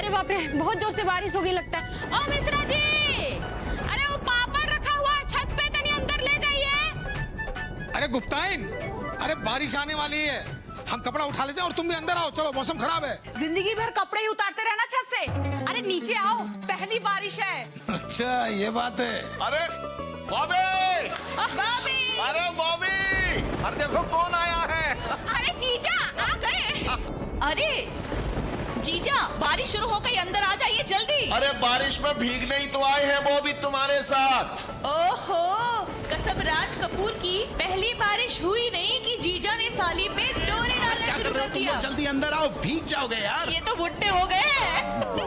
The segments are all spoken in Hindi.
अरे बाप रे, बहुत जोर से बारिश होगी लगता है। ओ मिश्रा जी, अरे वो पापड़ रखा हुआ है छत पे, तनी अंदर ले जाइए। अरे गुप्ताइन, अरे बारिश आने वाली है, हम कपड़ा उठा लेते हैं और तुम भी अंदर आओ। चलो, मौसम खराब है। जिंदगी भर कपड़े ही उतारते रहना छत से। अरे नीचे आओ, पहली बारिश है। अच्छा, ये बात है। अरे बॉबी, बॉबी, अरे बॉबी, अरे देखो कौन आया है। अरे जीजा आ गए। अरे जीजा, बारिश शुरू हो गई, अंदर आ जाइए जल्दी। अरे बारिश में भीगने ही तो आए हैं बॉबी तुम्हारे साथ। ओहो, कसम राज कपूर की पहली बारिश हुई नहीं कि जीजा ने साली पे डोरे डालना शुरू कर दिया। जल्दी अंदर आओ, भीग जाओगे यार। ये तो बुड्ढे हो गए हैं।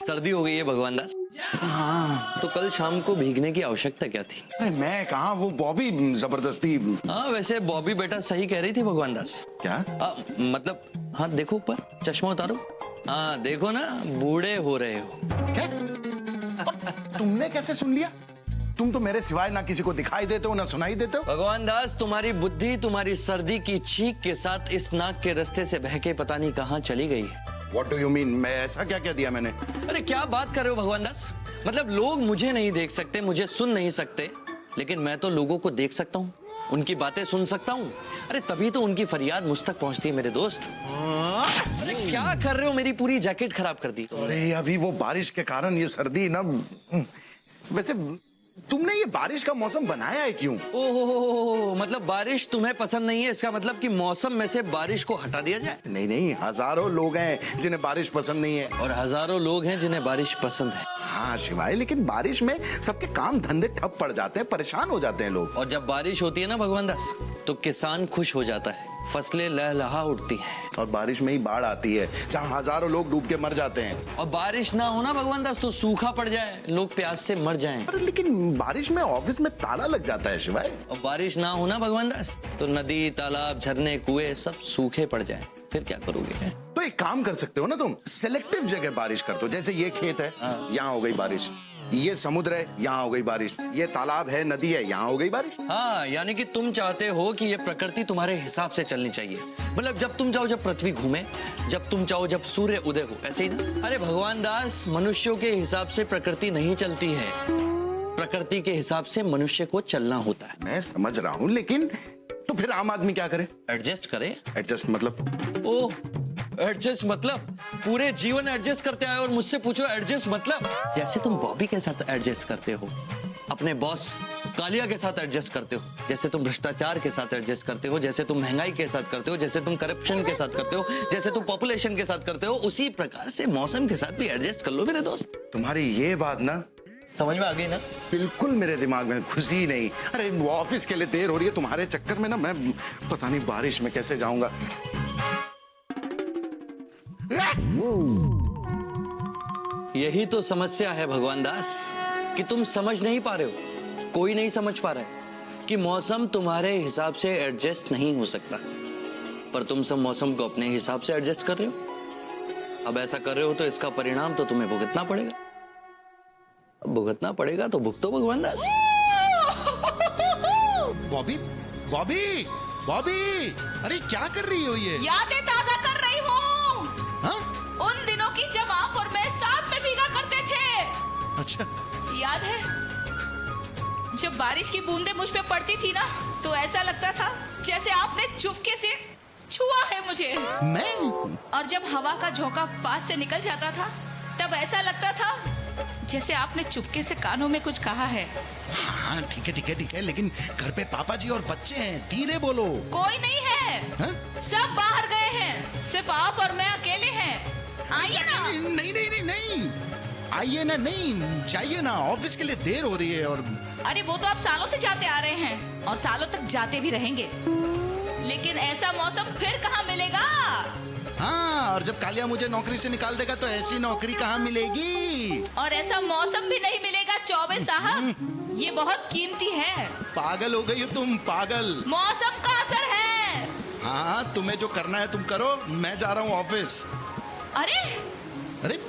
सर्दी हो गई है भगवान दास। हाँ, तो कल शाम को भीगने की आवश्यकता क्या थी? अरे मैं कहा, वो बॉबी जबरदस्ती। हाँ, वैसे बॉबी बेटा सही कह रही थी भगवान दास। क्या? मतलब हाँ, देखो ऊपर, चश्मा उतारो। हाँ देखो ना, बूढ़े हो रहे हो। क्या? तुमने कैसे सुन लिया? तुम तो मेरे सिवाय ना किसी को दिखाई देते हो ना सुनाई देते हो। भगवान दास, तुम्हारी बुद्धि तुम्हारी सर्दी की छींक के साथ इस नाक के रास्ते से बह के पता नहीं कहाँ चली गई है। What do you mean? मैं ऐसा क्या कह दिया मैंने? अरे क्या बात कर रहे हो भगवान दास? मतलब लोग मुझे नहीं देख सकते, मुझे सुन नहीं सकते, लेकिन मैं तो लोगों को देख सकता हूँ, उनकी बातें सुन सकता हूँ। अरे तभी तो उनकी फरियाद मुझ तक पहुंचती है मेरे दोस्त। अरे क्या कर रहे हो? मेरी पूरी जैकेट खराब कर दी। अरे अभी वो बारिश के कारण ये सर्दी ना वैसे तुमने ये बारिश का मौसम बनाया है क्यों? ओहो, मतलब बारिश तुम्हें पसंद नहीं है, इसका मतलब कि मौसम में से बारिश को हटा दिया जाए। नहीं नहीं, हजारों लोग हैं जिन्हें बारिश पसंद नहीं है। और हजारों लोग हैं जिन्हें बारिश पसंद है। हाँ शिवाय, लेकिन बारिश में सबके काम धंधे ठप पड़ जाते हैं, परेशान हो जाते हैं लोग। और जब बारिश होती है ना भगवान दास, तो किसान खुश हो जाता है, फसलें लहलहा उठती हैं। और बारिश में ही बाढ़ आती है जहाँ हजारों लोग डूब के मर जाते हैं। और बारिश ना हो ना भगवान दास, तो सूखा पड़ जाए, लोग प्यास से मर जाएं। अरे लेकिन बारिश में ऑफिस में ताला लग जाता है शिवाय। और बारिश ना हो ना भगवान दास, तो नदी, तालाब, झरने, कुएं सब सूखे पड़ जाएं। फिर क्या करोगे? तो एक काम कर सकते हो ना तुम, सिलेक्टिव जगह बारिश कर दो। जैसे ये खेत है, यहाँ हो गई बारिश। ये समुद्र है, यहाँ हो गई बारिश। ये तालाब है, नदी है, यहाँ हो गई बारिश। हाँ, यानी कि तुम चाहते हो कि ये प्रकृति तुम्हारे हिसाब से चलनी चाहिए। मतलब जब तुम चाहो जब पृथ्वी घूमे, जब तुम चाहो जब सूर्य उदय हो, ऐसे ही ना? अरे भगवान दास, मनुष्यों के हिसाब से प्रकृति नहीं चलती है, प्रकृति के हिसाब से मनुष्य को चलना होता है। मैं समझ रहा हूँ, लेकिन तो फिर आम आदमी क्या करे? एडजस्ट करे। एडजस्ट मतलब? ओह, एडजस्ट मतलब पूरे जीवन एडजस्ट करते आए और मुझसे पूछो एडजस्ट मतलब? जैसे तुम बॉबी के साथ एडजस्ट करते हो, अपने बॉस कालिया के साथ एडजस्ट करते हो, जैसे तुम भ्रष्टाचार के साथ एडजस्ट करते हो, जैसे तुम महंगाई के साथ करते हो, जैसे तुम करप्शन के साथ करते हो, जैसे तुम पॉपुलेशन के साथ करते हो, उसी प्रकार से मौसम के साथ भी एडजस्ट कर लो मेरे दोस्त। तुम्हारी ये बात ना समझ में आ गई ना? बिल्कुल मेरे दिमाग में घुसी नहीं। अरे वो ऑफिस के लिए देर हो रही है, तुम्हारे चक्कर में ना मैं पता नहीं बारिश में कैसे जाऊंगा। यही तो समस्या है भगवान दास, कि तुम समझ नहीं पा रहे हो, कोई नहीं समझ पा रहा है कि मौसम तुम्हारे हिसाब से एडजस्ट नहीं हो सकता, पर तुम सब मौसम को अपने हिसाब से एडजस्ट कर रहे हो। अब ऐसा कर रहे हो तो इसका परिणाम तो तुम्हें भुगतना पड़ेगा। अब भुगतना पड़ेगा तो भुगतो भगवान दास। बॉबी बॉबी बॉबी, अरे क्या कर रही हो ये? यादें ताजा कर रही हूँ। हाँ? उन दिनों की जब आप और मैं साथ में भीगा करते थे। अच्छा, याद है जब बारिश की बूंदें मुझ पे पड़ती थी ना, तो ऐसा लगता था जैसे आपने चुपके से छुआ है मुझे। मैं? और जब हवा का झोंका पास से निकल जाता था, तब ऐसा लगता था जैसे आपने चुपके से कानों में कुछ कहा है। हाँ ठीक है ठीक है ठीक है, लेकिन घर पे पापा जी और बच्चे हैं, धीरे बोलो। कोई नहीं है। हाँ? सब बाहर गए हैं, सिर्फ आप और मैं अकेले हैं। आइए ना। नहीं नहीं नहीं नहीं, आइए ना, नहीं जाइए ना, ऑफिस के लिए देर हो रही है। और अरे वो तो आप सालों से जाते आ रहे हैं और सालों तक जाते भी रहेंगे, लेकिन ऐसा मौसम फिर कहाँ मिलेगा? हाँ, और जब कालिया मुझे नौकरी से निकाल देगा तो ऐसी नौकरी कहाँ मिलेगी? और ऐसा मौसम भी नहीं मिलेगा चौबे साहब, ये बहुत कीमती है। पागल हो गई हो तुम, पागल। मौसम का असर है। हाँ, तुम्हें जो करना है तुम करो, मैं जा रहा हूँ ऑफिस। अरे अरे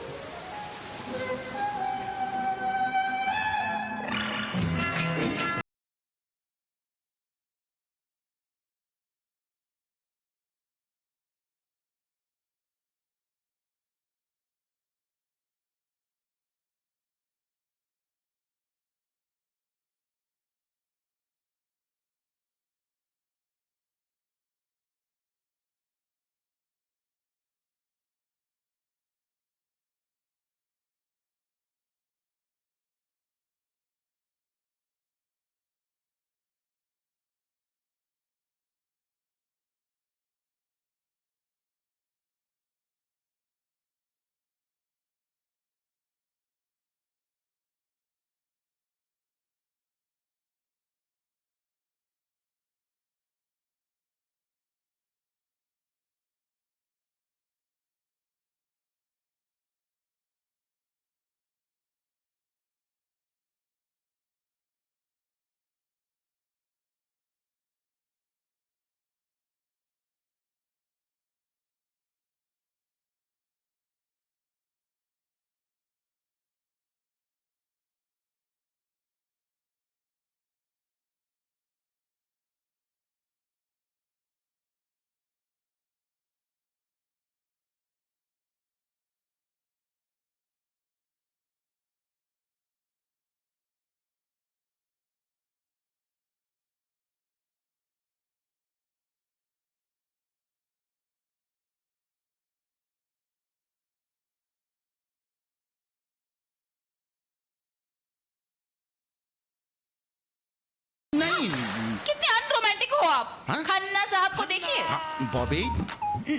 नहीं कितने अनरोमांटिक हो आप। हाँ? खन्ना साहब को देखिए। हाँ, बॉबी।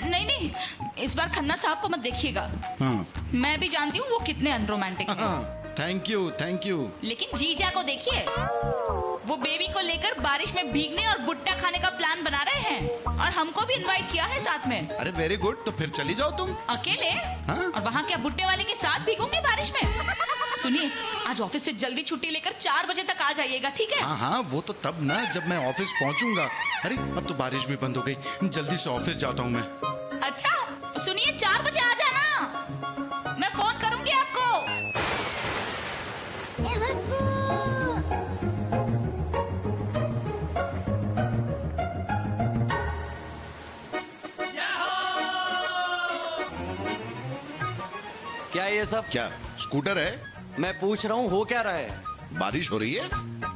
नहीं, इस बार खन्ना साहब को मत देखिएगा। हाँ, मैं भी जानती हूँ वो कितने अनरोमांटिक हैं। हाँ, थैंक यू। लेकिन जीजा को देखिए, वो बेबी को लेकर बारिश में भीगने और भुट्टा खाने का प्लान बना रहे हैं और हमको भी इनवाइट किया है साथ में। अरे वेरी गुड, तो फिर चली जाओ तुम। अकेले? हाँ? और वहाँ क्या भुट्टे वाले के साथ भीगूंगी बारिश में? सुनिए, आज ऑफिस से जल्दी छुट्टी लेकर 4 बजे तक आ जाइएगा, ठीक है? हाँ, वो तो तब ना जब मैं ऑफिस पहुंचूंगा। अरे अब तो बारिश भी बंद हो गई, जल्दी से ऑफिस जाता हूँ मैं। अच्छा, सुनिए 4 बजे आ जाना, मैं फोन करूंगी आपको। क्या ये सब? क्या स्कूटर है? मैं पूछ रहा हूँ हो क्या रहा है? बारिश हो रही है?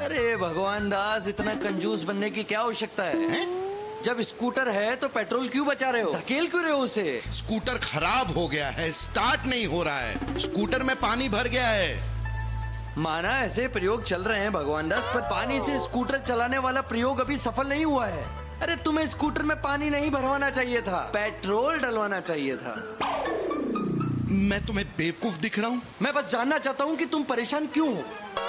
अरे भगवान दास, इतना कंजूस बनने की क्या आवश्यकता है? हैं? जब स्कूटर है तो पेट्रोल क्यों बचा रहे हो? धकेल क्यों रहे हो उसे? स्कूटर खराब हो गया है, स्टार्ट नहीं हो रहा है। स्कूटर में पानी भर गया है। माना ऐसे प्रयोग चल रहे हैं भगवान दास, पर पानी से स्कूटर चलाने वाला प्रयोग अभी सफल नहीं हुआ है। अरे तुम्हें स्कूटर में पानी नहीं भरवाना चाहिए था, पेट्रोल डलवाना चाहिए था। मैं तुम्हें बेवकूफ दिख रहा हूँ? मैं बस जानना चाहता हूँ कि तुम परेशान क्यों हो,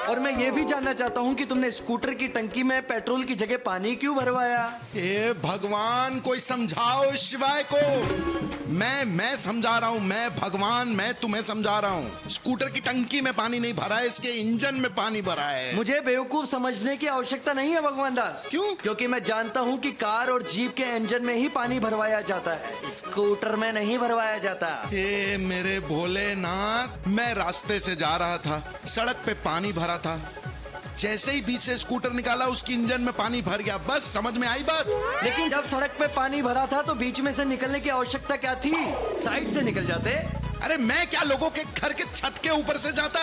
और मैं ये भी जानना चाहता हूँ कि तुमने स्कूटर की टंकी में पेट्रोल की जगह पानी क्यों भरवाया? हे भगवान, कोई समझाओ शिवाय को। मैं समझा रहा हूँ, मैं भगवान, मैं तुम्हें समझा रहा हूँ। स्कूटर की टंकी में पानी नहीं भरा है, इसके इंजन में पानी भरा है। मुझे बेवकूफ समझने की आवश्यकता नहीं है भगवान दास। क्यों? क्योंकि मैं जानता हूँ कि कार और जीप के इंजन में ही पानी भरवाया जाता है, स्कूटर में नहीं भरवाया जाता। हे मेरे भोलेनाथ, मैं रास्ते से जा रहा था, सड़क पे पानी भरा था, जैसे ही बीच से स्कूटर निकाला उसकी इंजन में पानी भर गया। बस समझ में आई बात? लेकिन जब सड़क पे पानी भरा था तो बीच में से निकलने की आवश्यकता क्या थी? साइड से निकल जाते। अरे मैं क्या लोगों के घर के छत के ऊपर से जाता?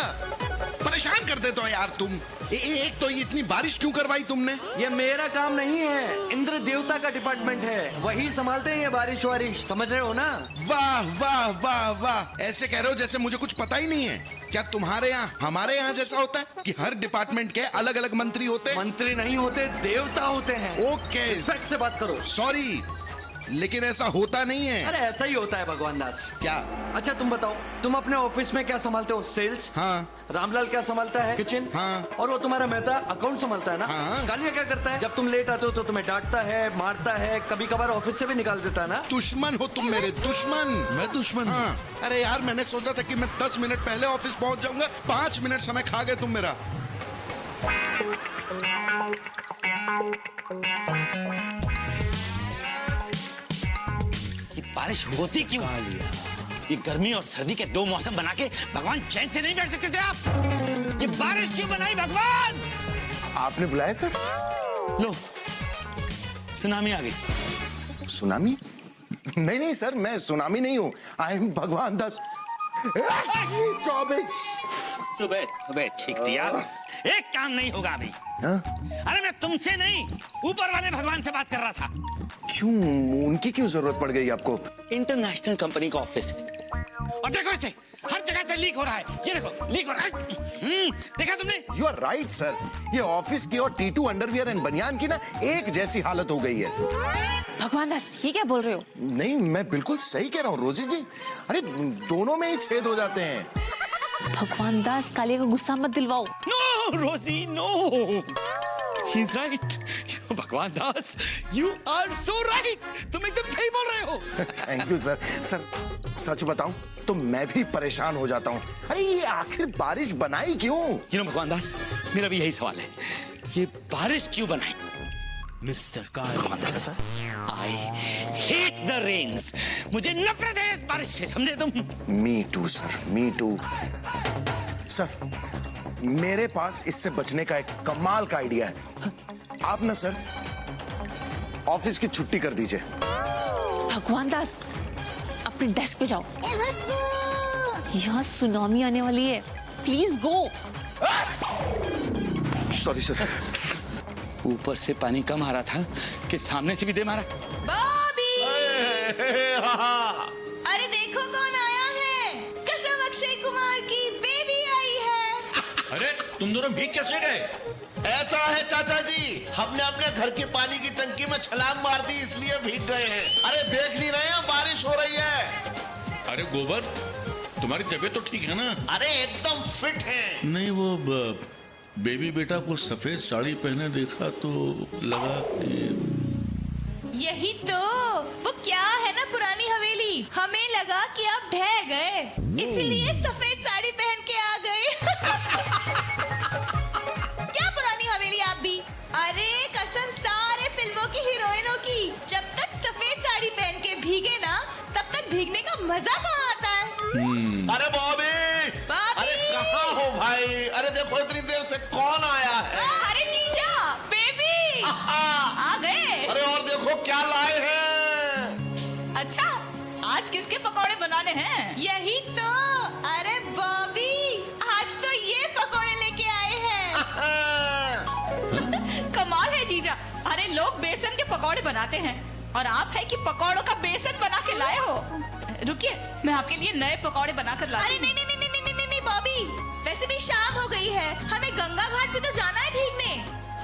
परेशान कर देते हो यार तुम। एक तो ये इतनी बारिश क्यों करवाई तुमने? ये मेरा काम नहीं है, इंद्र देवता का डिपार्टमेंट है, वही संभालते हैं ये बारिश वारिश, समझ रहे हो ना? वाह वाह वाह वाह, ऐसे कह रहे हो जैसे मुझे कुछ पता ही नहीं है। क्या तुम्हारे यहाँ हमारे यहाँ जैसा होता है कि हर डिपार्टमेंट के अलग अलग मंत्री होते हैं? मंत्री नहीं होते, देवता होते हैं। ओके, रिस्पेक्ट से बात करो। सॉरी, लेकिन ऐसा होता नहीं है। अरे ऐसा ही होता है भगवान दास। क्या? अच्छा तुम बताओ, तुम अपने ऑफिस में क्या संभालते हो? सेल्स। हाँ। रामलाल क्या संभालता है? किचन। हाँ। और वो तुम्हारा मेहता अकाउंट संभालता है ना? हाँ। कालिया क्या करता है? जब तुम लेट आते हो तो तुम्हें डांटता है, मारता है, कभी कभार ऑफिस से भी निकाल देता है ना? दुश्मन हो तुम मेरे, दुश्मन। मैं दुश्मन? हाँ। अरे यार, मैंने सोचा था कि मैं 10 मिनट पहले ऑफिस पहुंच जाऊंगा, 5 मिनट समय खा गए तुम मेरा। ये बारिश होती क्यों? ये गर्मी और सर्दी के 2 मौसम बना के भगवान चैन से नहीं बैठ सकते थे आप? ये बारिश क्यों बनाई भगवान? आपने बुलाया सर? लो, सुनामी आ गई। सुनामी? नहीं सर, मैं सुनामी नहीं हूँ, आई एम भगवान दास। 24 सुबह ठीक थी यार, एक काम नहीं होगा अभी। हाँ? अरे मैं तुमसे नहीं, ऊपर वाले भगवान से बात कर रहा था। क्यों, उनकी क्यों जरूरत पड़ गई आपको? इंटरनेशनल कंपनी का ऑफिस है और देखो इसे, हर जगह से लीक हो रहा है। ये देखो, लीक हो रहा है। देखा तुमने? यू आर राइट सर, ये ऑफिस की और T2 अंडरवियर एंड बनियान की ना एक जैसी हालत हो गई है। भगवान दास, ये क्या बोल रहे हो? नहीं, मैं बिल्कुल सही कह रहा हूँ रोजी जी। अरे दोनों में ही छेद हो जाते हैं। भगवान दास, कालिया को गुस्सा मत दिलवाओ। नो रोजी, नो, ही इज राइट। भगवान दास, यू आर सो राइट, तुम एकदम सही बोल रहे हो। Thank you sir. सर सच बताऊं तो मैं भी परेशान हो जाता हूँ। अरे ये आखिर बारिश बनाई क्यों? यू नो भगवान दास, मेरा भी यही सवाल है, ये बारिश क्यों बनाई? Mister Bhagwan Das, I hate the rains. मुझे नफरत है इस बारिश से, समझे तुम? Me too sir, me too. Sir मेरे पास इससे बचने का एक कमाल का आइडिया है। आप ना सर ऑफिस की छुट्टी कर दीजिए। भगवान दास, अपने डेस्क पे जाओ, यहाँ सुनामी आने वाली है, प्लीज गो। Sorry sir. ऊपर से पानी कम आ रहा था कि सामने से भी दे मारा। बॉबी! अरे देखो कौन आया है, कसम अक्षय कुमार की बेबी आई है। अरे तुम दोनों भीग कैसे गए? ऐसा है चाचा जी, हमने अपने घर की पानी की टंकी में छलांग मार दी इसलिए भीग गए हैं। अरे देख नहीं रहे हैं बारिश हो रही है। अरे गोबर, तुम्हारी तबीयत तो ठीक है ना? अरे एकदम फिट है। नहीं, वो बेबी बेटा को सफेद साड़ी पहने देखा तो लगा कि यही तो वो क्या है ना पुरानी हवेली, हमें लगा कि आप ढह गए इसलिए सफेद साड़ी पहन के आ गए। क्या पुरानी हवेली आप भी? अरे कसम सारे फिल्मों की हीरोइनों की, जब तक सफेद साड़ी पहन के भीगे ना तब तक भीगने का मजा कहाँ आता है। अरे बॉबी, अरे कहाँ हो भाई? अरे देखो इतनी देर से कौन आया है? अरे जीजा, बेबी आ गए। अरे और देखो क्या लाए हैं। अच्छा, आज किसके पकौड़े बनाने हैं? यही तो। अरे बॉबी, आज तो ये पकौड़े लेके आए हैं। कमाल है जीजा। अरे लोग बेसन के पकौड़े बनाते हैं और आप है कि पकौड़ों का बेसन बना के लाए हो। रुकिए, मैं आपके लिए नए पकौड़े बनाकर ला। अरे नहीं नहीं नहीं नहीं नहीं नहीं बॉबी, वैसे भी शाम हो गई है, हमें गंगा घाट पे तो जाना है भीगने।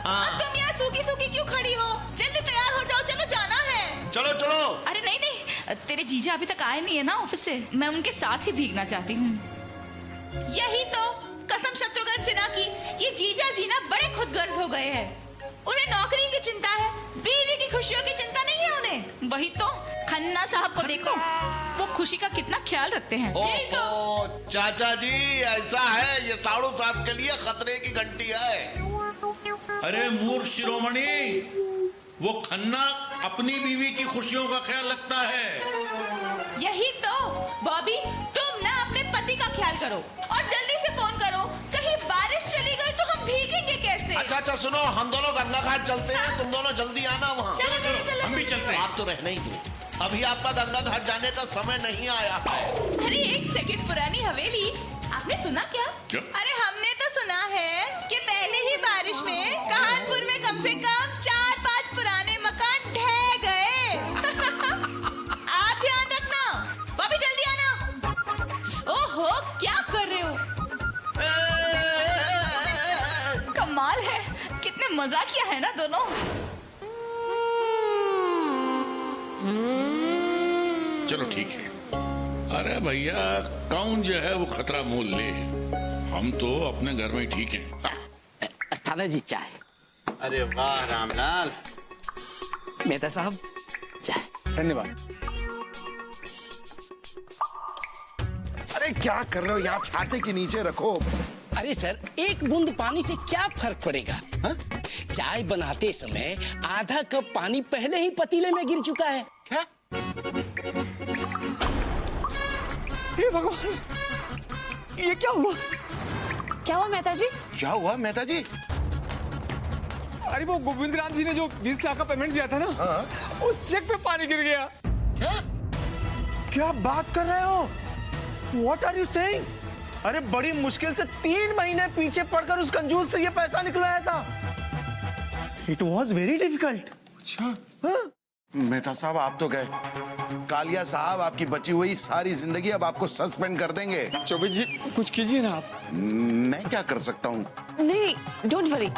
अब तुम यहाँ सूखी सूखी क्यों खड़ी हो? जल्दी तैयार हो जाओ, चलो जाना है। चलो चलो। अरे नहीं नहीं, तेरे जीजा अभी तक आए नहीं है ना ऑफिस से, मैं उनके साथ ही भीगना चाहती हूँ। यही तो, कसम शत्रुघ्न सिन्हा की, ये जीजा जी ना बड़े खुदगर्ज हो गए हैं। उन्हें नौकरी की चिंता है, बीवी की खुशियों की चिंता नहीं है उन्हें। वही तो, खन्ना साहब को देखो, वो खुशी का कितना ख्याल रखते हैं। यही तो। ओहो, चाचा जी ऐसा है, ये साड़ू साहब के लिए खतरे की घंटी है। अरे मूर्ख शिरोमणि, वो खन्ना अपनी बीवी की खुशियों का ख्याल रखता है। यही तो बॉबी, तुम ना अपने पति का ख्याल करो और जल्दी से फोन करो, कहीं बारिश चली गई तो हम भीगेंगे कैसे? अच्छा सुनो, हम दोनों गंगा घाट चलते हैं, तुम दोनों जल्दी आना वहाँ। चलो चलो चलो, हम भी चलते हैं। आप तो रहना ही दो, अभी आपका गंगा घाट जाने का समय नहीं आया है। अरे एक सेकंड, पुरानी हवेली, आपने सुना क्या? क्या? अरे हमने तो सुना है कि पहले ही बारिश में कानपुर में कम से कम 4-5 पुराने मकान ढह गए। आप ध्यान रखना, बॉबी जल्दी आना। ओहो, क्या कर रहे हो? कमाल है, कितने मजाकिया है ना दोनों। चलो ठीक है। अरे भैया, कौन जो है वो खतरा मोल ले, हम तो अपने घर में ही ठीक हैं। अस्थाना जी चाय। अरे वाह रामलाल, मेहता साहब चाय। धन्यवाद। अरे क्या कर रहे हो? यहाँ छाते के नीचे रखो। अरे सर, एक बूंद पानी से क्या फर्क पड़ेगा? हा? चाय बनाते समय आधा कप पानी पहले ही पतीले में गिर चुका है। क्या? हे भगवान, ये क्या हुआ? क्या हुआ मेहता जी? क्या हुआ मेहता जी? अरे वो गोविंद राम जी ने जो 20 लाख का पेमेंट दिया था ना, वो चेक पे पानी गिर गया। क्या बात कर रहे हो? What are you saying? अरे बड़ी मुश्किल से 3 महीने पीछे पड़कर उस कंजूस से ये पैसा निकलवाया था। It was very difficult. अच्छा, मेहता साहब आप तो गए। कालिया साहब आपकी बची हुई सारी जिंदगी अब आपको सस्पेंड कर देंगे। चौबे जी कुछ कीजिए ना आप। मैं क्या कर सकता हूँ? नहीं, डोंट वरी,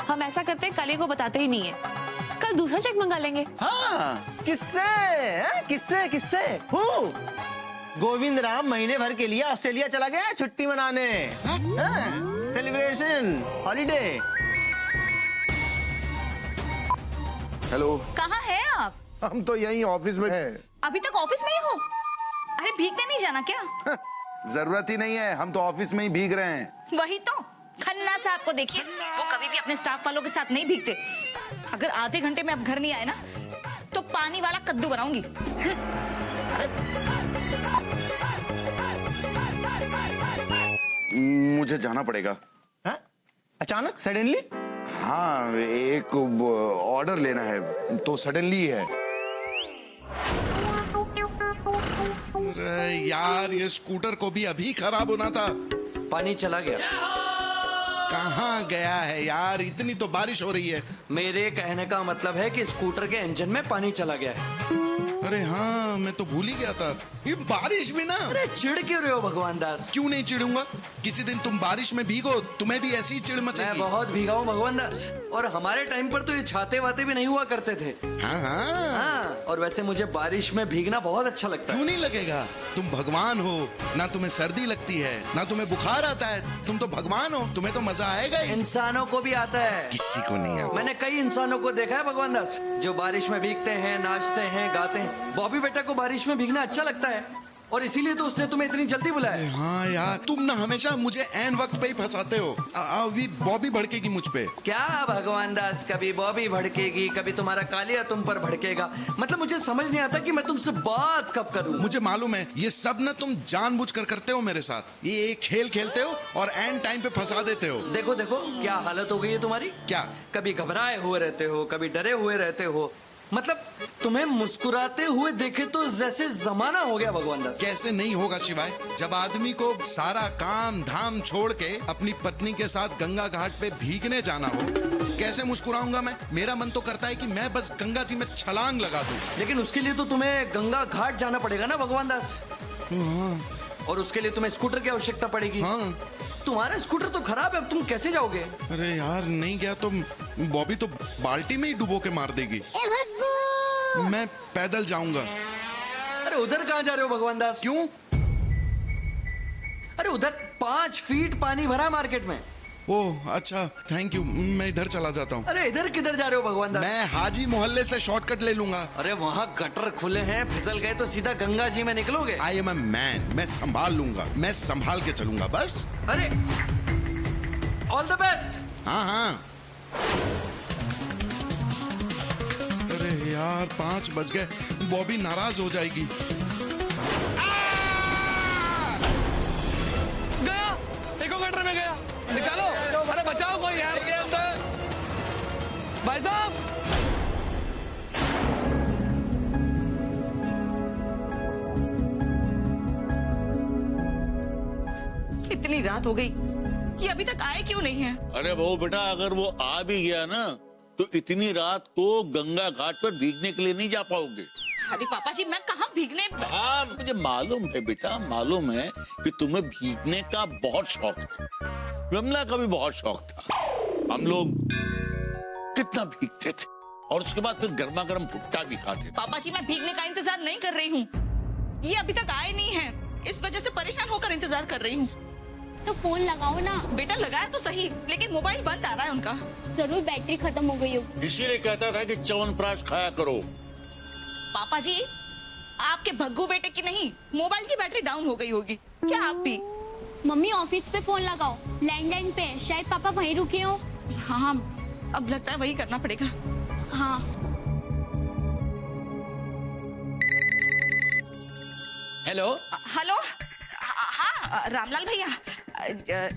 हम ऐसा करते हैं, काली को बताते ही नहीं है, कल दूसरा चेक मंगा लेंगे। हाँ, किससे? किससे किससे? हूँ गोविंद राम महीने भर के लिए ऑस्ट्रेलिया चला गया छुट्टी मनाने। Celebration, holiday. हेलो। कहाँ है आप? हम तो यहीं ऑफिस में हैं। अभी तक ऑफिस में ही हो? अरे भीगने नहीं जाना क्या? जरूरत ही नहीं है, हम तो ऑफिस में ही भीग रहे हैं। वही तो, खन्ना साहब को देखिए, वो कभी भी अपने स्टाफ वालों के साथ नहीं भीगते। अगर आधे घंटे में आप घर नहीं आए ना तो पानी वाला कद्दू बनाऊंगी। मुझे जाना पड़ेगा। हाँ? अचानक सडनली? हाँ, एक ऑर्डर लेना है तो सडनली है। अरे यार, ये स्कूटर को भी अभी खराब होना था। पानी चला गया। कहाँ गया है यार? इतनी तो बारिश हो रही है। मेरे कहने का मतलब है कि स्कूटर के इंजन में पानी चला गया है। अरे हाँ, मैं तो भूल ही गया था। ये बारिश में ना। अरे चिढ़ क्यों रहे हो भगवान दास? क्यों नहीं चिढ़ूंगा? किसी दिन तुम बारिश में भीगो, तुम्हें भी ऐसी ही चिढ़ मैं मचेगी। बहुत भीगा हूँ भगवान दास, और हमारे टाइम पर तो ये छाते वाते भी नहीं हुआ करते थे। हाँ हाँ, हाँ, और वैसे मुझे बारिश में भीगना बहुत अच्छा लगता क्यों है। नहीं लगेगा? तुम भगवान हो, ना तुम्हें सर्दी लगती है, ना तुम्हें बुखार आता है। तुम तो भगवान हो, तुम्हें तो मजा आएगा ही। इंसानों को भी आता है। किसी को नहीं आता। मैंने कई इंसानों को देखा है भगवान दास, जो बारिश में भीगते हैं, नाचते हैं, गाते हैं। बॉबी बेटा को बारिश में भीगना अच्छा लगता है, और इसीलिए तो उसने तुम्हें इतनी जल्दी बुलाया। हाँ यार, तुम ना हमेशा मुझे ऐन वक्त पे ही फंसाते हो। अभी बॉबी भड़केगी मुझ पे। क्या भगवान दास, कभी बॉबी भड़केगी, कभी तुम्हारा कालिया तुम पर भड़केगा। मतलब मुझे समझ नहीं आता कि मैं तुमसे बात कब करूं। मुझे मालूम है, ये सब ना तुम जानबूझकर करते हो मेरे साथ। ये एक खेल खेलते हो और एंड टाइम पे फंसा देते हो। देखो देखो क्या हालत हो गई है तुम्हारी। क्या? कभी घबराए हुए रहते हो, कभी डरे हुए रहते हो। मतलब तुम्हें मुस्कुराते हुए देखे तो जैसे जमाना हो गया भगवान दास। कैसे नहीं होगा शिवाय? जब आदमी को सारा काम धाम छोड़ के अपनी पत्नी के साथ गंगा घाट पे भीगने जाना हो, कैसे मुस्कुराऊंगा मैं? मेरा मन तो करता है कि मैं बस गंगा जी में छलांग लगा दूं। लेकिन उसके लिए तो तुम्हें गंगा घाट जाना पड़ेगा ना भगवान दास। और उसके लिए तुम्हें स्कूटर की आवश्यकता पड़ेगी। हाँ। तुम्हारा स्कूटर तो खराब है, अब तुम कैसे जाओगे? अरे यार, नहीं गया तो बॉबी तो बाल्टी में ही डुबो के मार देगी। मैं पैदल जाऊंगा। अरे उधर कहाँ जा रहे हो भगवान दास? क्यों? अरे उधर 5 फीट पानी भरा है मार्केट में। ओह अच्छा, थैंक यू। मैं इधर चला जाता हूँ। अरे इधर किधर जा रहे हो भगवान दास? मैं हाजी मोहल्ले से शॉर्टकट ले लूंगा। अरे वहाँ गटर खुले हैं, फिसल गए तो सीधा गंगा जी में निकलोगे। आई एम अ मैन, मैं संभाल लूंगा, मैं संभाल के चलूंगा बस। अरे ऑल द बेस्ट। हाँ हाँ। अरे यार, 5 बज गए, बॉबी नाराज हो जाएगी। गया, एक और गटर में गया। निकालो, अरे बचाओ कोई यार के अंदर। भाई साहब, इतनी रात हो गई, ये अभी तक आए क्यों नहीं है? अरे बहू बेटा, अगर वो आ भी गया ना तो इतनी रात को गंगा घाट पर भीगने के लिए नहीं जा पाओगे। अरे पापा जी, मैं कहाँ भीगने। हाँ, मुझे मालूम है बेटा, मालूम है कि तुम्हें भीगने का बहुत शौक है। विमला का भी बहुत शौक था। हम लोग कितना भीगते थे, और उसके बाद फिर गर्मा गर्म भुट्टा भी खाते थे। पापा जी, मैं भीगने का इंतजार नहीं कर रही हूँ। ये अभी तक आए नहीं है, इस वजह से परेशान होकर इंतजार कर रही हूँ। तो फोन लगाओ ना। बेटा लगाया तो सही, लेकिन मोबाइल बंद आ रहा है उनका। जरूर बैटरी खत्म हो गई होगी। इसीलिए कहता था कि च्यवनप्राश खाया करो। पापा जी, आपके भग्गू बेटे की नहीं, मोबाइल की बैटरी डाउन हो गई होगी। क्या आप भी? मम्मी ऑफिस पे फोन लगाओ, लैंडलाइन पे, शायद पापा वहीं रुके हो। हाँ, अब लगता है वही करना पड़ेगा। हाँ। हेलो। हेलो, हाँ रामलाल भैया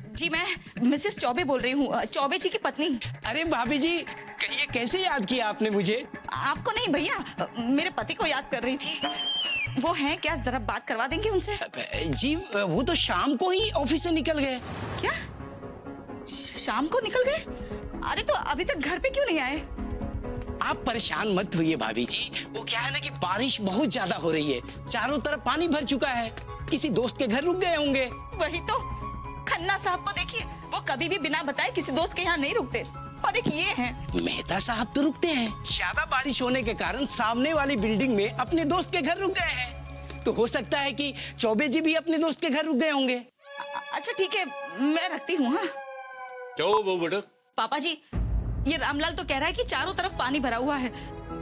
जी, मैं मिसेस चौबे बोल रही हूँ, चौबे जी की पत्नी। अरे भाभी जी, कहिए कैसे याद किया आपने मुझे? आपको नहीं भैया, मेरे पति को याद कर रही थी। वो हैं क्या, जरा बात करवा देंगे उनसे? जी वो तो शाम को ही ऑफिस से निकल गए। क्या शाम को निकल गए? अरे तो अभी तक घर पे क्यों नहीं आए? आप परेशान मत होइए भाभी जी, वो क्या है ना कि बारिश बहुत ज्यादा हो रही है, चारों तरफ पानी भर चुका है, किसी दोस्त के घर रुक गए होंगे। वही तो, खन्ना साहब को देखिए, वो कभी भी बिना बताए किसी दोस्त के यहाँ नहीं रुकते। और एक ये हैं मेहता साहब तो रुकते हैं, ज्यादा बारिश होने के कारण सामने वाली बिल्डिंग में अपने दोस्त के घर रुक गए हैं। तो हो सकता है कि चौबे जी भी अपने दोस्त के घर रुक गए होंगे। अच्छा ठीक है, मैं रखती हूँ। हाँ क्या हो बहू बेटा? पापा जी, ये रामलाल तो कह रहा है कि चारों तरफ पानी भरा हुआ है,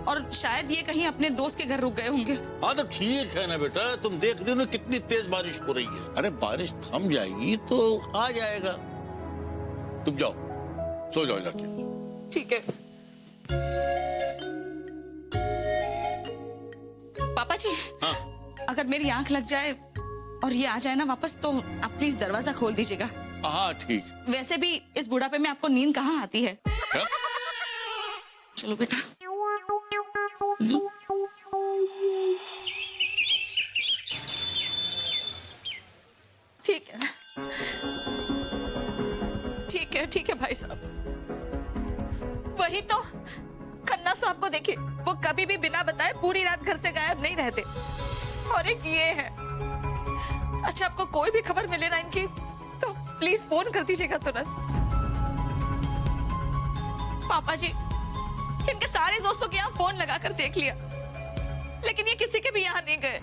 और शायद ये कहीं अपने दोस्त के घर रुक गए होंगे। हाँ तो ठीक है ना बेटा, तुम देख रहे हो ना कितनी तेज बारिश हो रही है। अरे बारिश थम जाएगी तो आ जाएगा। तुम जाओ, सो जाओ जाके। ठीक है पापा जी। हाँ। अगर मेरी आंख लग जाए और ये आ जाए ना वापस, तो आप प्लीज दरवाजा खोल दीजिएगा। हाँ ठीक। वैसे भी इस बुढ़ापे में आपको नींद कहाँ आती है? क्या? चलो बेटा। ठीक है ठीक है ठीक है भाई साहब। वही तो, खन्ना साहब को देखिए, वो कभी भी बिना बताए पूरी रात घर से गायब नहीं रहते। और एक ये है, अच्छा आपको कोई भी खबर मिले ना इनकी, तो प्लीज फोन कर दीजिएगा तुरंत। पापा जी, इनके सारे दोस्तों के यहाँ फोन लगा कर देख लिया, लेकिन ये किसी के भी यहाँ नहीं गए।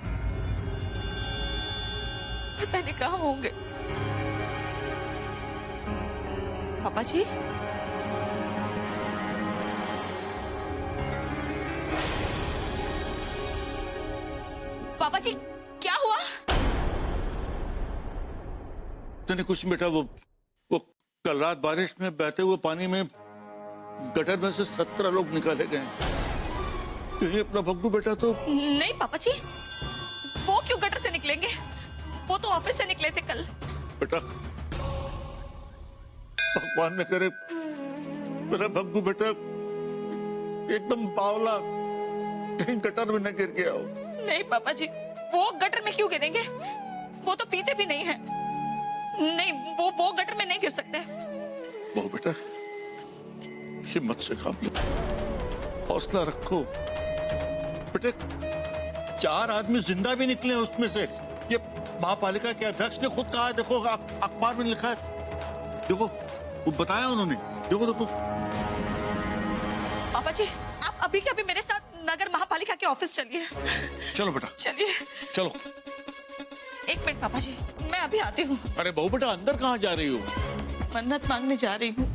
पता नहीं कहाँ होंगे। पापा जी, पापा जी क्या हुआ? तूने कुछ बेटा, वो कल रात बारिश में बहते हुए पानी में गटर में से 17 लोग निकाले गए। कहीं अपना भग्गू बेटा तो नहीं पापा जी, वो क्यों गटर से निकलेंगे? वो तो ऑफिस से निकले थे कल। बेटा, भगवान न करे मेरा भग्गू बेटा एकदम बावला कहीं गटर में न गिर गया हो। नहीं पापा जी, वो गटर में क्यों गिरेंगे? वो तो पीते भी नहीं है। नहीं, वो गटर में नहीं गिर सकते। वो बेटा, हिम्मत से काम लो, हौसला रखो बेटे। 4 आदमी जिंदा भी निकले उसमें से। ये महापालिका के अध्यक्ष ने खुद कहा है, देखो अखबार में लिखा है, देखो वो बताया उन्होंने, देखो देखो। पापा जी, आप अभी के अभी मेरे साथ नगर महापालिका के ऑफिस चलिए। चलो बेटा, चलिए। चलो। एक मिनट पापा जी, मैं अभी आती हूँ। अरे बहू बेटा, अंदर कहाँ जा रही हो? मन्नत मांगने जा रही हूँ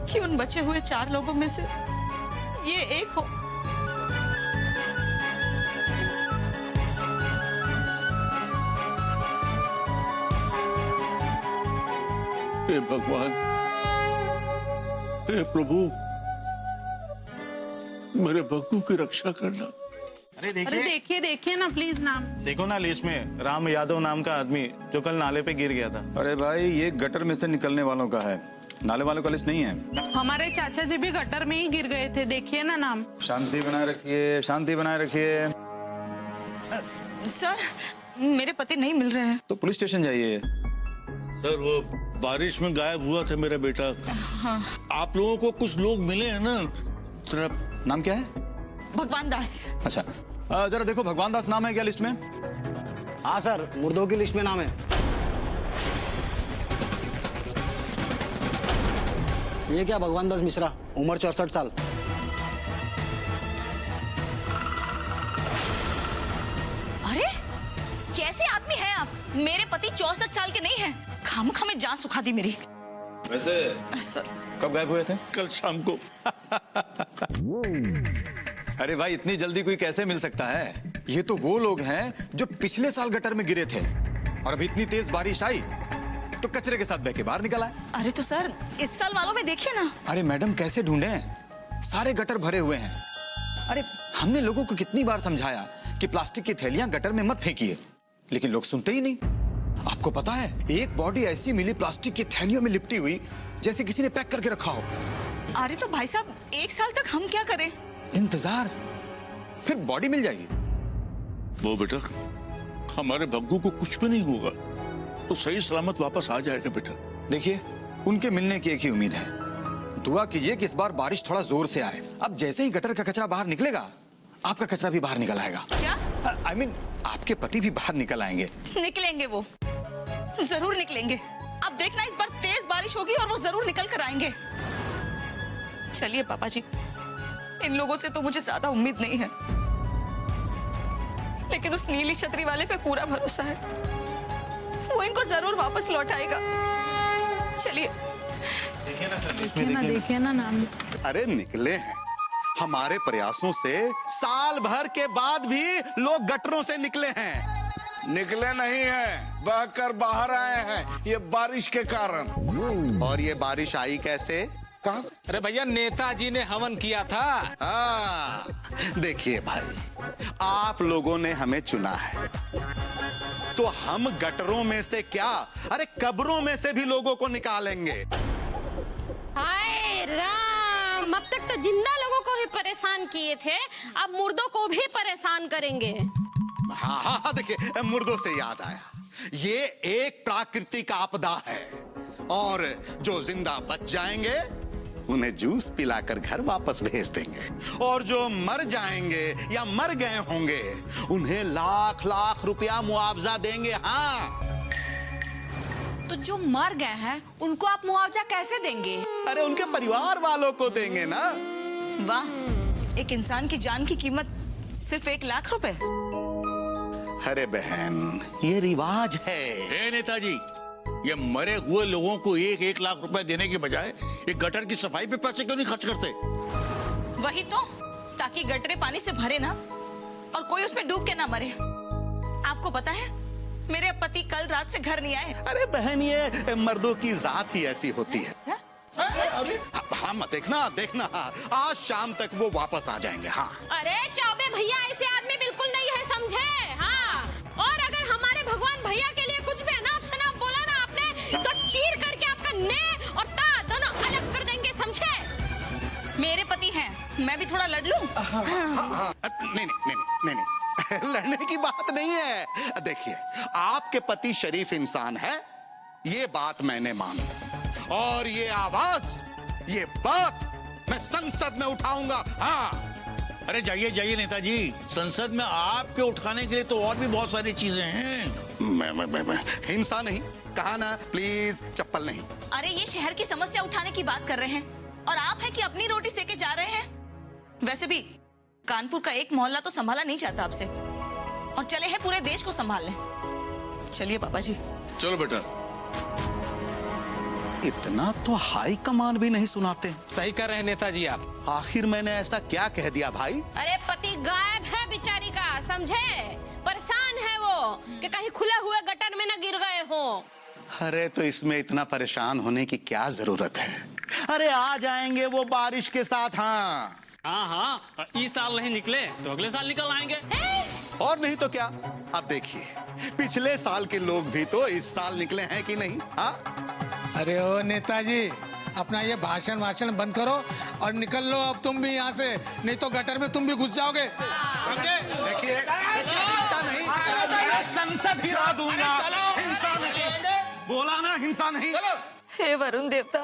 कि उन बचे हुए 4 लोगों में से ये एक हो। हे भगवान, हे प्रभु, मेरे भग्गू की रक्षा करना। अरे अरे देखिए देखिए ना प्लीज नाम। देखो ना लिस्ट में राम यादव नाम का आदमी जो कल नाले पे गिर गया था। अरे भाई, ये गटर में से निकलने वालों का है, नाले वालों का लिस्ट नहीं है। हमारे चाचा जी भी गटर में ही गिर गए थे, देखिए ना नाम। शांति बनाए रखिए, शांति बनाए रखिए। सर, मेरे पति नहीं मिल रहे हैं। तो पुलिस स्टेशन जाइए। सर, वो बारिश में गायब हुआ था मेरा बेटा। हाँ। आप लोगों को कुछ लोग मिले हैं ना? जरा नाम क्या है? भगवान दास। अच्छा, जरा देखो भगवान दास नाम है क्या लिस्ट में? हाँ सर, मुर्दों की लिस्ट में नाम है। ये क्या भगवान दास मिश्रा, उम्र 64 साल। अरे कैसे आदमी हैं आप? मेरे पति 64 साल के नहीं हैं। खामखा में जान सुखा दी मेरी। वैसे सर, कब गायब हुए थे? कल शाम को। अरे भाई, इतनी जल्दी कोई कैसे मिल सकता है? ये तो वो लोग हैं जो पिछले साल गटर में गिरे थे और अभी इतनी तेज बारिश आई तो कचरे के साथ बह के बाहर निकला है। अरे तो सर, इस साल वालों में देखिए ना। अरे मैडम, कैसे ढूंढे? सारे गटर भरे हुए हैं। अरे हमने लोगों को कितनी बार समझाया कि प्लास्टिक की थैलियां गटर में मत फेंकिए, लेकिन लोग सुनते ही नहीं। आपको पता है, एक बॉडी ऐसी मिली प्लास्टिक की थैलियों में लिपटी हुई, जैसे किसी ने पैक करके रखा हो। अरे तो भाई साहब, 1 साल तक हम क्या करें? इंतजार, फिर बॉडी मिल जाएगी। वो बेटा, हमारे भग्गू को कुछ भी नहीं होगा, तो सही सलामत वापस आ जाएगा बेटा। देखिए, उनके मिलने की एक ही उम्मीद है। दुआ कीजिए कि इस बार बारिश थोड़ा जोर से आए। अब जैसे ही गटर का कचरा बाहर निकलेगा, आपका कचरा भी बाहर निकल आएगा। क्या? I mean, आपके पति भी बाहर निकल आएंगे। निकलेंगे, वो जरूर निकलेंगे। अब देखना, इस बार तेज बारिश होगी और वो जरूर निकल कर आएंगे। चलिए पापा जी, इन लोगों से तो मुझे ज्यादा उम्मीद नहीं है, लेकिन उस नीली छतरी वाले पे पूरा भरोसा है। वो इनको जरूर वापस लौटाएगा। चलिए। देखिए ना नाम। अरे निकले हैं। हमारे प्रयासों से साल भर के बाद भी लोग गटरों से निकले हैं। निकले नहीं है, बहकर बाहर आए हैं ये बारिश के कारण। और ये बारिश आई कैसे? कहां से? अरे भैया, नेताजी ने हवन किया था। देखिए भाई, आप लोगों ने हमें चुना है, तो हम गटरों में से क्या, अरे कब्रों में से भी लोगों को निकालेंगे। हाय राम, अब तक तो जिंदा लोगों को ही परेशान किए थे, अब मुर्दों को भी परेशान करेंगे। हाँ हाँ हाँ, देखिए, मुर्दों से याद आया, ये एक प्राकृतिक आपदा है, और जो जिंदा बच जाएंगे उन्हें जूस पिलाकर घर वापस भेज देंगे, और जो मर जाएंगे या मर गए होंगे उन्हें लाख लाख रुपया मुआवजा देंगे। हाँ, तो जो मर गए हैं उनको आप मुआवजा कैसे देंगे? अरे उनके परिवार वालों को देंगे ना। वाह, एक इंसान की जान की कीमत सिर्फ 1 लाख रुपए? अरे बहन, ये रिवाज है। ए नेताजी, ये मरे हुए लोगों को 1-1 लाख रुपए देने के बजाय एक गटर की सफाई पे पैसे क्यों नहीं खर्च करते? वही तो, ताकि गटरे पानी से भरे ना और कोई उसमें डूब के ना मरे। आपको पता है, मेरे पति कल रात से घर नहीं आए। अरे बहन, ये मर्दों की जात ही ऐसी होती है। हाँ, मत देखना, आज शाम तक वो वापस आ जाएंगे। हाँ। अरे चौबे भैया ऐसे आदमी बिल्कुल नहीं है, समझे? हाँ, और अगर हमारे भगवान भैया के लिए कुछ भी अनाप शनाप बोला ना आपने, तो चीर करके आपका ने और ता दोनों अलग कर देंगे, समझे? मेरे पति हैं, मैं भी थोड़ा लड़ लूं? नहीं, लड़ने की बात नहीं है। देखिए, आपके पति शरीफ इंसान है, ये बात मैंने मानी, और ये आवाज, ये बात मैं संसद में उठाऊंगा। हाँ। अरे जाइए नेताजी, संसद में आपके उठाने के लिए तो और भी बहुत सारी चीजें हैं। मैं हिंसा नहीं कहा ना, प्लीज, चप्पल नहीं। अरे ये शहर की समस्या उठाने की बात कर रहे हैं और आप हैं कि अपनी रोटी सेके जा रहे हैं। वैसे भी कानपुर का एक मोहल्ला तो संभाला नहीं चाहता आपसे, और चले हैं पूरे देश को संभालने। चलिए पापा जी। चलो बेटा। इतना तो हाई कमान भी नहीं सुनाते। सही कर रहे हैं नेताजी आप। आखिर मैंने ऐसा क्या कह दिया भाई? अरे पति गायब है बेचारी का, समझे? परेशान है वो कि कहीं खुले हुए गटर में न गिर गए हो। अरे तो इसमें इतना परेशान होने की क्या जरूरत है? अरे आ जाएंगे वो बारिश के साथ। हाँ हाँ, इस साल नहीं निकले तो अगले साल निकल आएंगे। और नहीं तो क्या। अब देखिए, पिछले साल के लोग भी तो इस साल निकले हैं कि नहीं? हाँ। अरे ओ नेताजी, अपना ये भाषण बंद करो और निकल लो अब तुम भी यहाँ से, नहीं तो गटर में तुम भी घुस जाओगे। देखिए, हिंसा नहीं, संसद हिला दूंगा। हिंसा नहीं, बोला ना, हिंसा नहीं। हे वरुण देवता,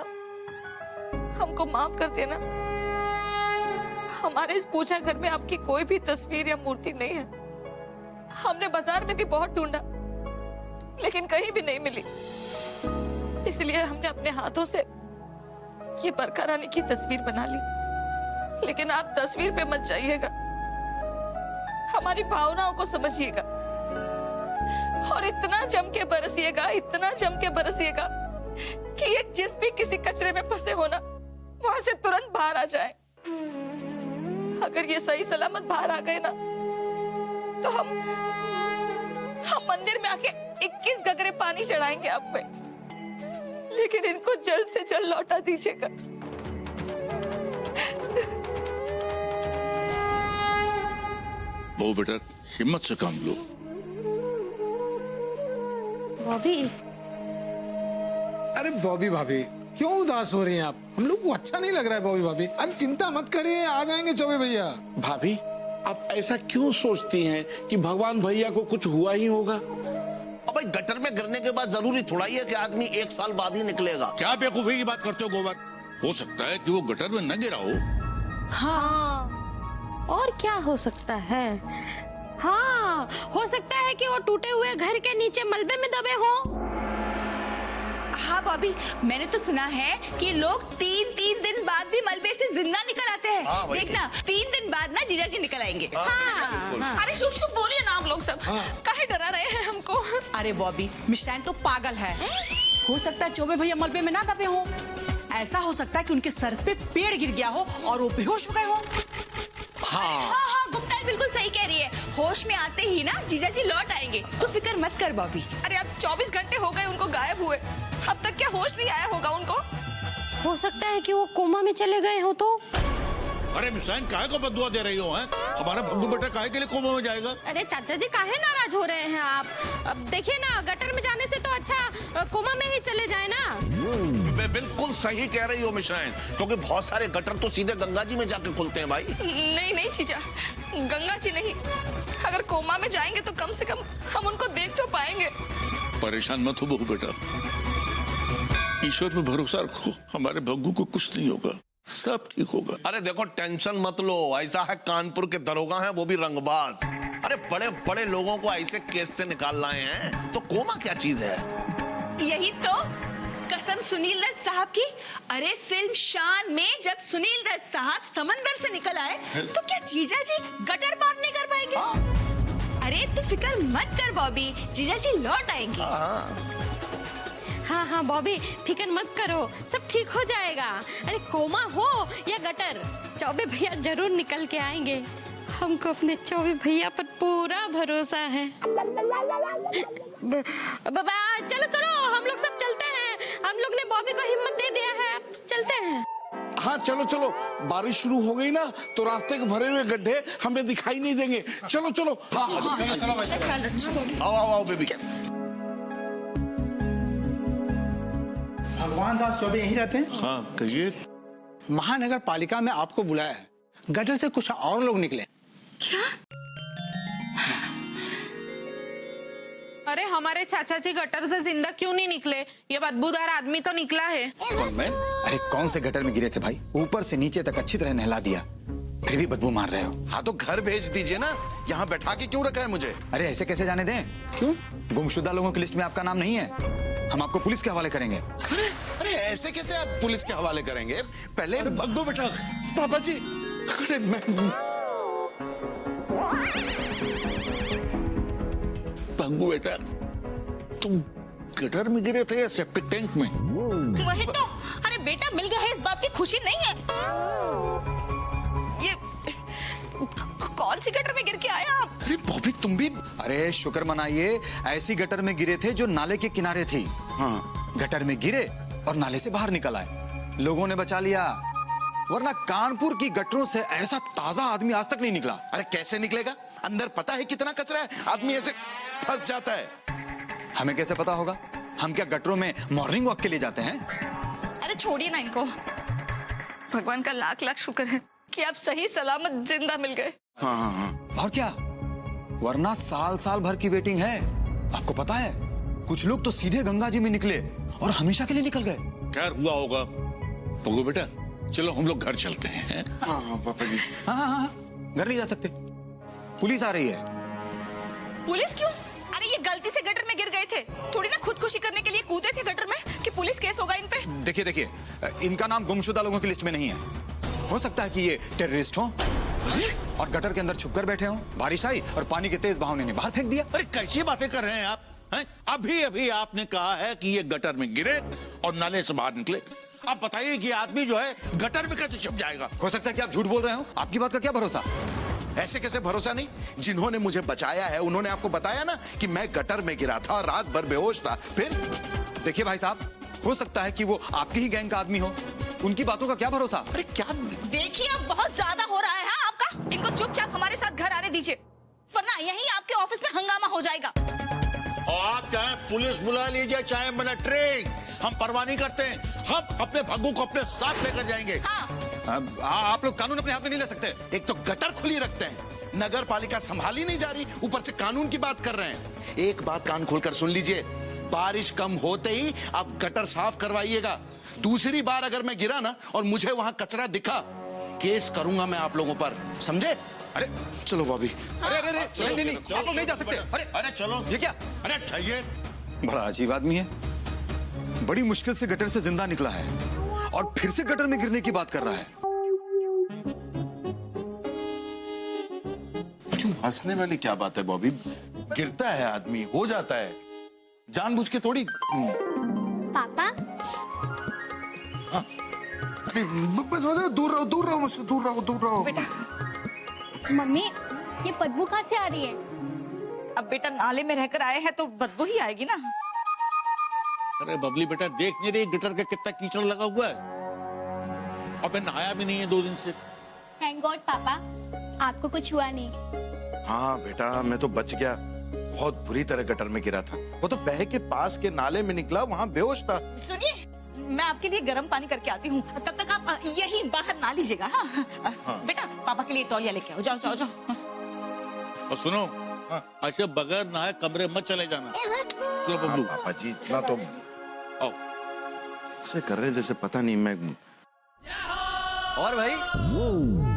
हमको माफ कर देना। हमारे इस पूजा घर में आपकी कोई भी तस्वीर या मूर्ति नहीं है। हमने बाजार में भी बहुत ढूंढा, लेकिन कहीं भी नहीं मिली। इसलिए हमने अपने हाथों से ये बरखा रानी की तस्वीर बना ली। लेकिन आप तस्वीर पे मत जाइएगा, हमारी भावनाओं को समझिएगा और इतना जम के बरसिएगा कि ये जिस भी किसी कचरे में फंसे हो ना, वहां से तुरंत बाहर आ जाए। अगर ये सही सलामत बाहर आ गए ना, तो हम मंदिर में आके 21 गगरे पानी चढ़ाएंगे आप पे, लेकिन इनको जल्द से जल्द लौटा दीजिएगा। वो बेटा, हिम्मत से काम लो। बॉबी। अरे बॉबी भाभी, क्यों उदास हो रही हैं आप? हम लोग को अच्छा नहीं लग रहा है बॉबी भाभी। अब चिंता मत करिए, आ जाएंगे चौबे भैया। भाभी, आप ऐसा क्यों सोचती हैं कि भगवान भैया को कुछ हुआ ही होगा? अब भाई, गटर में गिरने के बाद जरूरी थोड़ा ही है कि आदमी 1 साल बाद ही निकलेगा। क्या बेवकूफी की बात करते हो गोबर? हो सकता है कि वो गटर में न गिरा हो। हाँ, और क्या हो सकता है? हाँ, हो सकता है कि वो टूटे हुए घर के नीचे मलबे में दबे हो। हाँ बॉबी, मैंने तो सुना है कि लोग 3-3 दिन बाद भी मलबे से जिंदा निकल आते हैं। हाँ, देखना, 3 दिन बाद ना जीजा जी निकल आएंगे। हाँ, अरे शुभ शुभ बोलिए ना आप लोग सब। काहे डरा रहे हैं हमको? अरे बॉबी, मिष्टान तो पागल है। हो सकता है चौबे भैया मलबे में ना दबे हो। ऐसा हो सकता है कि उनके सर पे पेड़ गिर गया हो और वो बेहोश हो गए हो। हाँ, गुप्ता बिल्कुल सही कह रही है। होश में आते ही ना जीजा जी लौट आएंगे, तो फिक्र मत कर बॉबी। अरे अब 24 घंटे हो गए उनको गायब हुए, अब तक क्या होश नहीं आया होगा उनको? हो सकता है कि वो कोमा में चले गए हो तो। अरे मिसाइन, काहे को बदुआ दे रही हो? हैं? हमारा भग्गू बेटा काहे के लिए कोमा में जाएगा? अरे चाचा जी, काहे नाराज हो रहे हैं आप? अब देखिए ना, गटर में जाने से तो अच्छा कोमा में ही चले जाए ना। बिल्कुल सही कह रही हो मिश्राइन, क्योंकि बहुत सारे गटर तो सीधे गंगा जी में जाके खुलते हैं भाई। नहीं जीजा, गंगा जी नहीं। अगर कोमा में जाएंगे तो कम से कम हम उनको देख तो पाएंगे। परेशान मत हो बहू बेटा, ईश्वर पे भरोसा रखो, हमारे भग्गू को कुछ नहीं होगा, सब ठीक होगा। अरे देखो, टेंशन मत लो। ऐसा है, कानपुर के दरोगा हैं, वो भी रंगबाज। अरे बड़े बड़े लोगों को ऐसे केस से निकाल लाए हैं, तो कोमा क्या चीज है? यही तो कसम सुनील दत्त साहब की। अरे फिल्म शान में जब सुनील दत्त साहब समंदर से निकल आए तो क्या जीजा जी गटर पार नहीं कर पाएंगे? अरे तू फिक्र मत कर बॉबी, जीजा जी लौट आएंगे। हाँ हाँ बॉबी, फिक्र मत करो, सब ठीक हो जाएगा। अरे कोमा हो या गटर, चौबे भैया जरूर निकल के आएंगे। हमको अपने चौबे भैया पर पूरा भरोसा है। बाबा चलो चलो, हम लोग सब चलते हैं। हम लोग ने बॉबी को हिम्मत दे दिया है, अब चलते हैं। हाँ चलो चलो, बारिश शुरू हो गई ना तो रास्ते के भरे हुए गड्ढे हमें दिखाई नहीं देंगे। चलो चलो। हाँ आओ आओ आओ बेबी। भगवान दास चौबे यहीं रहते हैं? हाँ कहिए। महानगर पालिका में आपको बुलाया है, गटर से कुछ और लोग निकले। क्या? अरे हमारे चाचा जी गटर से जिंदा क्यों नहीं निकले? ये बदबूदार आदमी तो निकला है। कौन मैं? अरे कौन से गटर में गिरे थे भाई? ऊपर से नीचे तक अच्छी तरह नहला दिया, फिर भी बदबू मार रहे हो। हाँ तो घर भेज दीजिए ना, यहाँ बैठा के क्यों रखा है मुझे? अरे ऐसे कैसे जाने दें? क्यों? गुमशुदा लोगों की लिस्ट में आपका नाम नहीं है, हम आपको पुलिस के हवाले करेंगे। अरे ऐसे कैसे आप पुलिस के हवाले करेंगे? पहले बग्गू बेटा। पापा जी, अरे मैं बग्गू बेटा, तुम गटर में गिरे थे या सेप्टिक टैंक में? वही तो। अरे बेटा मिल गया है, इस बात की खुशी नहीं है? ये कौन सी गटर में गिर के आए आप? अरे बॉबी तुम भी। अरे शुक्र मनाइए, ऐसी गटर में गिरे थे जो नाले के किनारे थी। हाँ, गटर में गिरे और नाले से बाहर निकल आए, लोगों ने बचा लिया, वरना कानपुर की गटरों से ऐसा ताजा आदमी आज तक नहीं निकला। अरे कैसे निकलेगा? अंदर पता है कितना कचरा है, आदमी ऐसे फंस जाता है। हमें कैसे पता होगा? हम क्या गटरों में मॉर्निंग वॉक के लिए जाते हैं? अरे छोड़िए ना इनको, भगवान का लाख लाख शुक्र है कि आप सही सलामत जिंदा मिल गए। हाँ हाँ हाँ। और क्या, वरना साल साल भर की वेटिंग है। आपको पता है, कुछ लोग तो सीधे गंगा जी में निकले और हमेशा के लिए निकल गए। खैर हुआ होगा। बग्गू बेटा चलो हम लोग घर चलते हैं। हाँ हाँ पापा जी। हाँ हाँ हाँ, घर नहीं जा सकते, पुलिस आ रही है। पुलिस क्यों? अरे ये गलती से गटर में गिर गए थे, थोड़ी ना खुदकुशी करने के लिए कूदे थे गटर में कि पुलिस केस होगा इन पे। देखिए देखिए, इनका नाम गुमशुदा लोगों की लिस्ट में नहीं है। हो सकता है कि ये टेररिस्ट हो और गटर के अंदर छुपकर बैठे हो। बारिश आई और पानी के तेज बहाव ने बाहर फेंक दिया। अरे कैसी बातें कर रहे हैं आप? हैं? अभी अभी आपने कहा है कि ये गटर में गिरे और नाले से बाहर निकले। अब बताइए कि आदमी जो है गटर में कैसे छुप जाएगा? हो सकता है कि आप झूठ बोल रहे हो, आपकी बात का क्या भरोसा? ऐसे कैसे भरोसा नहीं? जिन्होंने मुझे बचाया है उन्होंने आपको बताया ना कि मैं गटर में गिरा था और रात भर बेहोश था। फिर देखिए भाई साहब, हो सकता है कि वो आपकी ही गैंग का आदमी हो, उनकी बातों का क्या भरोसा? अरे क्या देखिए अब बहुत ज्यादा हो रहा है हाँ आपका। इनको चुपचाप हमारे साथ घर आने दीजिए, वरना यहीं आपके ऑफिस में हंगामा हो जाएगा। और आप चाहे पुलिस बुला लीजिए चाहे मिलिट्री, हम परवाह नहीं करते। हम अपने भग्गू को अपने साथ लेकर जाएंगे। हाँ। आप लोग कानून अपने हाथ में नहीं ले सकते। एक तो गटर खुली रखते हैं, नगर पालिका संभाली नहीं जा रही, ऊपर से कानून की बात कर रहे हैं। एक बात कान खोलकर सुन लीजिए, बारिश कम होते ही आप गटर साफ करवाइएगा। दूसरी बार अगर मैं गिरा ना और मुझे वहां कचरा दिखा, केस करूंगा मैं आप लोगों पर, समझे? अरे चलो बॉबी। अरे अरे अरे नहीं, आप लोग नहीं जा सकते। अरे चलो। ये क्या? अरे चाहिए। बड़ा अजीब आदमी है, बड़ी मुश्किल से गटर से जिंदा निकला है और फिर से गटर में गिरने की बात कर रहा है। क्यों हंसने वाली क्या बात है बॉबी? गिरता है आदमी, हो जाता है, जानबूझ के थोड़ी। पापा हाँ। बस दूर रहो, दूर रहो मुझसे, दूर रहो, दूर रहो। बेटा मम्मी, ये बदबू कहाँ से आ रही है? अब बेटा नाले में रहकर आए हैं तो बदबू ही आएगी ना। अरे बबली बेटा देख नहीं रही गटर का कितना कीचड़ लगा हुआ है और मैं नहाया भी नहीं है 2 दिन से। थैंक गॉड पापा, आपको कुछ हुआ नहीं। हाँ बेटा मैं तो बच गया, बहुत बुरी तरह गटर में गिरा था। वो तो बह के पास के नाले में निकला, वहाँ बेहोश था। सुनिए मैं आपके लिए गर्म पानी करके आती हूँ, तब तक आप यही बाहर ना लीजिएगा। हाँ? बेटा पापा के लिए तौलिया लेके आओ, जाओ जाओ जाओ। और सुनो, ऐसे बगैर नहाए कमरे मत चले जाना। चलो बबलू। पापा जी इतना तो आओ। ऐसे कर रहे जैसे पता नहीं मैं। और भाई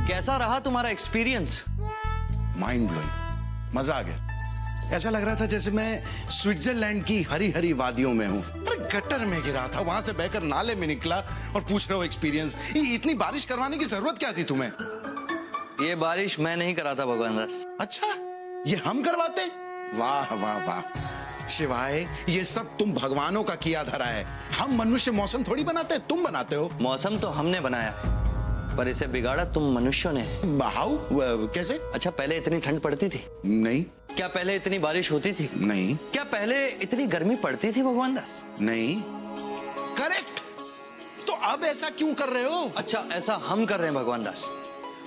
कैसा रहा तुम्हारा एक्सपीरियंस? माइंड ब्लोइंग, मजा आ गया। ऐसा लग रहा था जैसे मैं स्विट्जरलैंड की हरी हरी वादियों में हूँ। अरे गटर में गिरा था, वहां से बहकर नाले में निकला और पूछ रहे हो एक्सपीरियंस। इतनी बारिश करवाने की जरूरत क्या थी तुम्हें? ये बारिश मैं नहीं करा था भगवान दास। अच्छा, ये हम करवाते? वाह वाह वाह शिवाय, ये सब तुम भगवानों का किया धरा है। हम मनुष्य मौसम थोड़ी बनाते, तुम बनाते हो। मौसम तो हमने बनाया, पर इसे बिगाड़ा तुम मनुष्यों ने। हाउ? कैसे? अच्छा, पहले इतनी ठंड पड़ती थी? नहीं। क्या पहले इतनी बारिश होती थी? नहीं। क्या पहले इतनी गर्मी पड़ती थी भगवान दास? नहीं। करेक्ट। तो अब ऐसा क्यों कर रहे हो? अच्छा, ऐसा हम कर रहे हैं भगवान दास।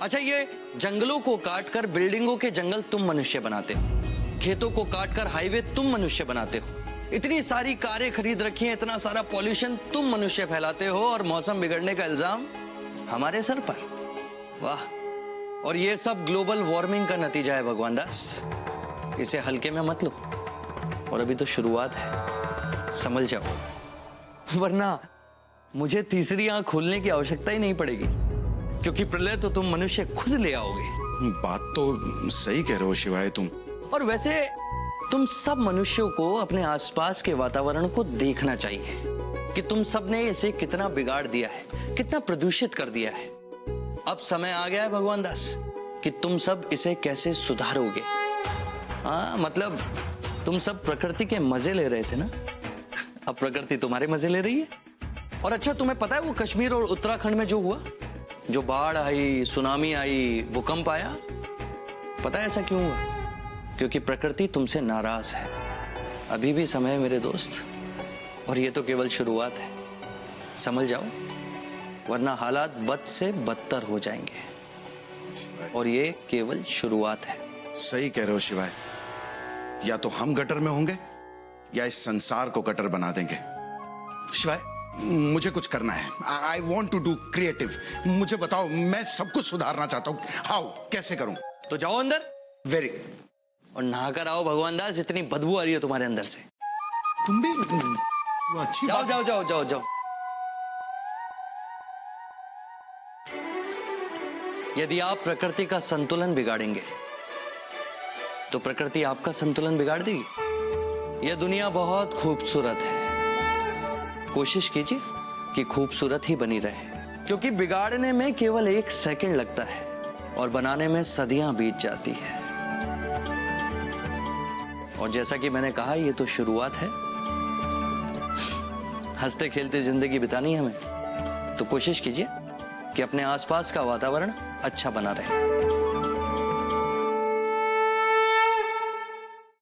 अच्छा, ये जंगलों को काटकर बिल्डिंगों के जंगल तुम मनुष्य बनाते हो, खेतों को काटकर हाईवे तुम मनुष्य बनाते हो, इतनी सारी कारें खरीद रखी हैं, इतना सारा पॉल्यूशन तुम मनुष्य फैलाते हो, और मौसम बिगड़ने का इल्जाम हमारे सर पर। वाह। और ये सब ग्लोबल वार्मिंग का नतीजा है भगवान दास। इसे हल्के में मत लो, और अभी तो शुरुआत है, समझ जाओ, वरना मुझे तीसरी आंख खोलने की आवश्यकता ही नहीं पड़ेगी, क्योंकि प्रलय तो तुम मनुष्य खुद ले आओगे। बात तो सही कह रहे हो शिवाय तुम। और वैसे तुम सब मनुष्यों को अपने आसपास के वातावरण को देखना चाहिए कि तुम सब ने इसे कितना बिगाड़ दिया है, कितना प्रदूषित कर दिया है। अब समय आ गया है भगवान दास कि तुम सब इसे कैसे सुधारोगे। हाँ, मतलब तुम सब प्रकृति के मजे ले रहे थे ना, अब प्रकृति तुम्हारे मजे ले रही है। और अच्छा, तुम्हें पता है वो कश्मीर और उत्तराखंड में जो हुआ, जो बाढ़ आई, सुनामी आई, भूकंप आया, पता है ऐसा क्यों हुआ? क्योंकि प्रकृति तुमसे नाराज है। अभी भी समय है मेरे दोस्त, और ये तो केवल शुरुआत है, समझ जाओ, वरना हालात बद से बदतर हो जाएंगे, और ये केवल शुरुआत है। सही कह रहे हो शिवाय, या तो हम गटर में होंगे या इस संसार को गटर बना देंगे। शिवाय, मुझे कुछ करना है। I want to do creative. मुझे बताओ, मैं सब कुछ सुधारना चाहता हूँ। हाउ, कैसे करूं? तो जाओ अंदर, वेरी, और नहाकर आओ भगवान दास, इतनी बदबू आ रही है तुम्हारे अंदर से। तुम भी वो अच्छी जाओ बात। जाओ जाओ जाओ जाओ। यदि आप प्रकृति का संतुलन बिगाड़ेंगे तो प्रकृति आपका संतुलन बिगाड़ देगी। यह दुनिया बहुत खूबसूरत है, कोशिश कीजिए कि खूबसूरत ही बनी रहे, क्योंकि बिगाड़ने में केवल 1 सेकंड लगता है और बनाने में सदियां बीत जाती है। और जैसा कि मैंने कहा, ये तो शुरुआत है। हंसते खेलते जिंदगी बितानी है हमें, तो कोशिश कीजिए कि अपने आसपास का वातावरण अच्छा बना रहे।